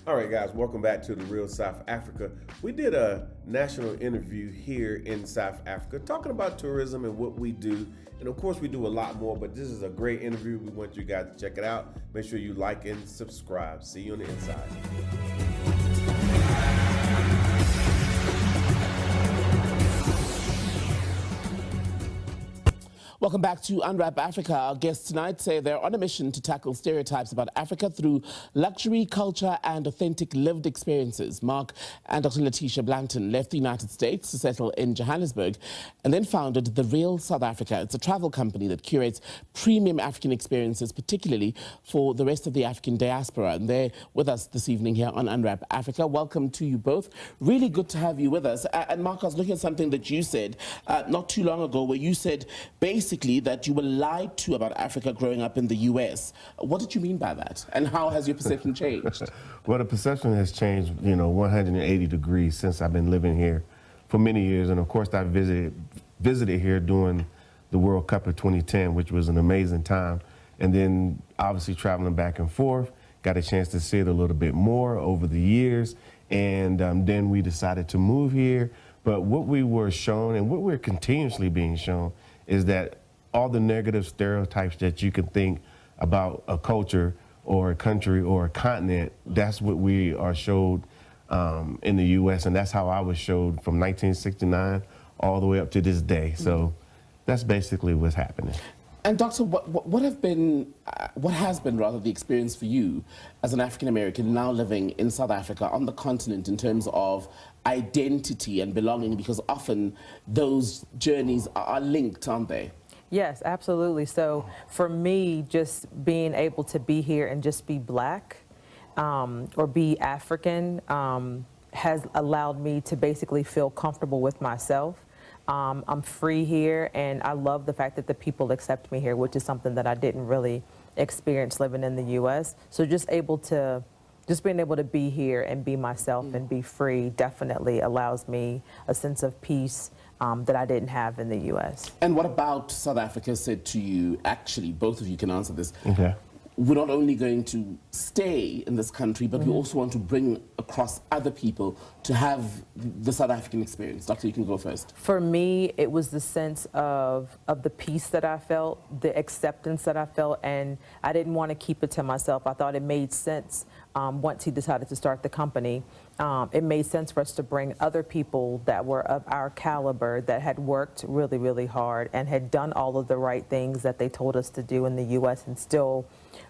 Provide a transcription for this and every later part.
All right, guys, welcome back to The Real South Africa. We did a national interview here in South Africa talking about tourism and what we do. And of course, we do a lot more, but this is a great interview. We want you guys to check it out. Make sure you like and subscribe. See you on the inside. Welcome back to Unwrap Africa. Our guests tonight say they're on a mission to tackle stereotypes about Africa through luxury, culture, and authentic lived experiences. Mark and Dr. Letitia Blanton left the United States to settle in Johannesburg and then founded The Real South Africa. It's a travel company that curates premium African experiences, particularly for the rest of the African diaspora. And they're with us this evening here on Unwrap Africa. Welcome to you both. Really good to have you with us. And Mark, I was looking at something that you said not too long ago, where you said basically that you were lied to about Africa growing up in the US. What did you mean by that? And how has your perception changed? Well, the perception has changed, 180 degrees since I've been living here for many years. And of course, I visited here during the World Cup of 2010, which was an amazing time. And then obviously traveling back and forth, got a chance to see it a little bit more over the years. And then we decided to move here. But what we were shown and what we're continuously being shown is that all the negative stereotypes that you can think about a culture or a country or a continent, that's what we are showed in the U.S. And that's how I was showed from 1969 all the way up to this day. So that's basically what's happening. And Doctor, what has been the experience for you as an African American now living in South Africa on the continent in terms of identity and belonging? Because often those journeys are linked, aren't they? Yes, absolutely. So for me, just being able to be here and just be Black or be African has allowed me to basically feel comfortable with myself. I'm free here, and I love the fact that the people accept me here, which is something that I didn't really experience living in the U.S. So just being able to be here and be myself and be free definitely allows me a sense of peace that I didn't have in the U.S. And what about South Africa said to you, actually, both of you can answer this, Okay. We're not only going to stay in this country, but we also want to bring across other people to have the South African experience. Doctor, you can go first. For me, it was the sense of the peace that I felt, the acceptance that I felt, and I didn't want to keep it to myself. I thought it made sense once he decided to start the company. It made sense for us to bring other people that were of our caliber, that had worked really, really hard and had done all of the right things that they told us to do in the U.S. and still,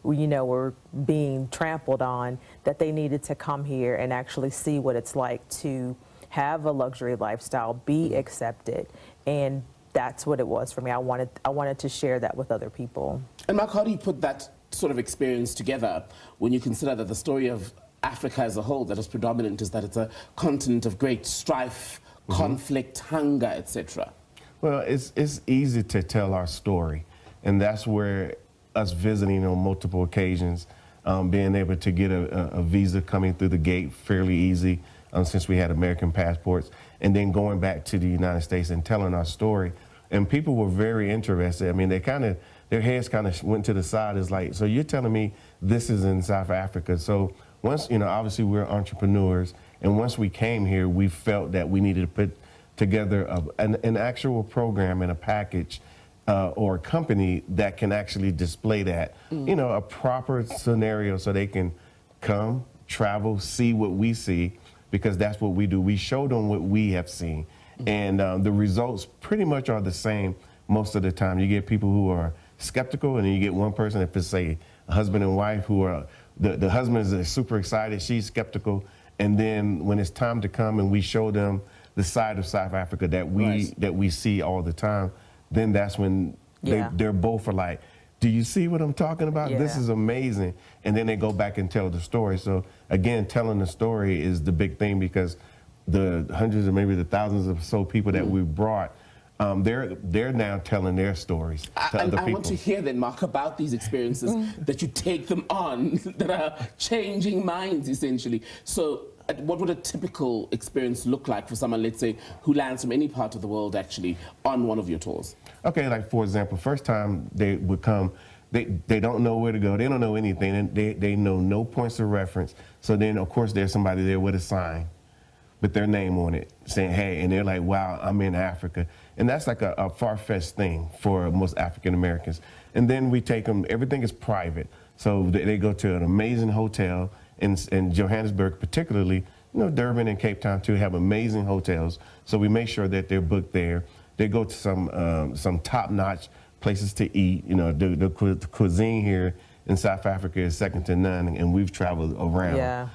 were being trampled on, that they needed to come here and actually see what it's like to have a luxury lifestyle, be accepted. And that's what it was for me. I wanted to share that with other people. And Mark, how do you put that sort of experience together when you consider that the story of Africa as a whole that is predominant is that it's a continent of great strife, conflict, hunger, etc.? Well, it's easy to tell our story, and that's where us visiting on multiple occasions, being able to get a visa coming through the gate fairly easy since we had American passports, and then going back to the United States and telling our story. And people were very interested. I mean, their heads kind of went to the side. It's like, so you're telling me this is in South Africa. So once, obviously we're entrepreneurs, and once we came here, we felt that we needed to put together an actual program and a package or a company that can actually display that, a proper scenario so they can come, travel, see what we see, because that's what we do. We show them what we have seen. And the results pretty much are the same most of the time. You get people who are skeptical, and then you get one person, if it's, say, a husband and wife, who are, the husband is super excited, she's skeptical. And then when it's time to come and we show them the side of South Africa that we see all the time, then that's when they're both are like, do you see what I'm talking about? Yeah. This is amazing. And then they go back and tell the story. So again, telling the story is the big thing, because the hundreds or maybe the thousands of so people that we brought, they're now telling their stories to other people. I want to hear then, Mark, about these experiences that you take them on that are changing minds, essentially. So what would a typical experience look like for someone, let's say, who lands from any part of the world actually on one of your tours? Okay, like for example, first time they would come, They don't know where to go. They don't know anything. And they know no points of reference. So then, of course, there's somebody there with a sign with their name on it saying, hey, and they're like, wow, I'm in Africa. And that's like a far-fetched thing for most African Americans. And then we take them, everything is private. So they go to an amazing hotel in Johannesburg, particularly, you know, Durban and Cape Town too, have amazing hotels. So we make sure that they're booked there. They go to some top-notch places to eat. You know, the cuisine here in South Africa is second to none, and we've traveled around. Yeah.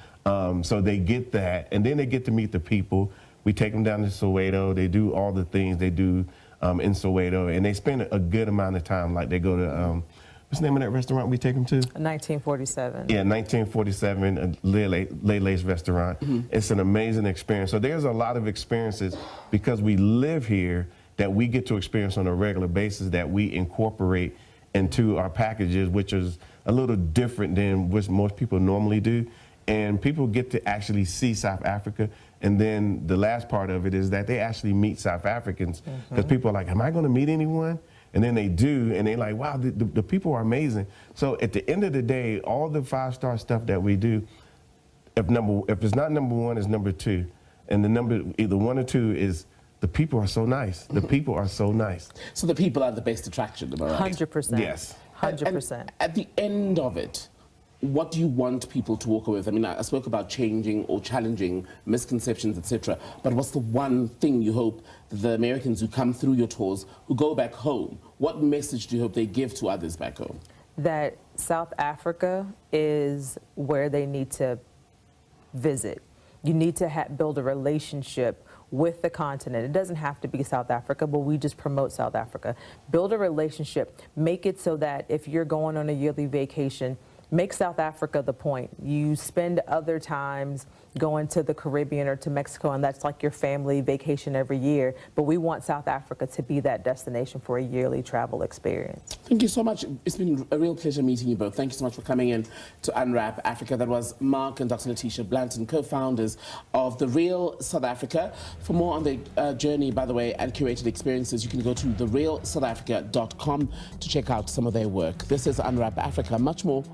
So they get that, and then they get to meet the people. We take them down to Soweto. They do all the things they do in Soweto, and they spend a good amount of time. Like they go to, what's the name of that restaurant we take them to? 1947. Yeah, 1947, Lele's restaurant. It's an amazing experience. So there's a lot of experiences because we live here that we get to experience on a regular basis that we incorporate into our packages, which is a little different than what most people normally do. And people get to actually see South Africa. And then the last part of it is that they actually meet South Africans. Because people are like, am I going to meet anyone? And then they do, and they're like, wow, the people are amazing. So at the end of the day, all the five-star stuff that we do, if it's not number one, it's number two. And the number, either one or two, is the people are so nice. The people are so nice. So the people are the best attraction, am I right? 100%. Yes. 100%. And at the end of it, what do you want people to walk away with? I mean, I spoke about changing or challenging misconceptions, etc. But what's the one thing you hope the Americans who come through your tours, who go back home, what message do you hope they give to others back home? That South Africa is where they need to visit. You need to build a relationship with the continent. It doesn't have to be South Africa, but we just promote South Africa. Build a relationship. Make it so that if you're going on a yearly vacation, make South Africa the point. You spend other times going to the Caribbean or to Mexico, and that's like your family vacation every year. But we want South Africa to be that destination for a yearly travel experience. Thank you so much. It's been a real pleasure meeting you both. Thank you so much for coming in to Unwrap Africa. That was Mark and Dr. Letitia Blanton, co-founders of The Real South Africa. For more on the journey, by the way, and curated experiences, you can go to therealsouthafrica.com to check out some of their work. This is Unwrap Africa. Much more.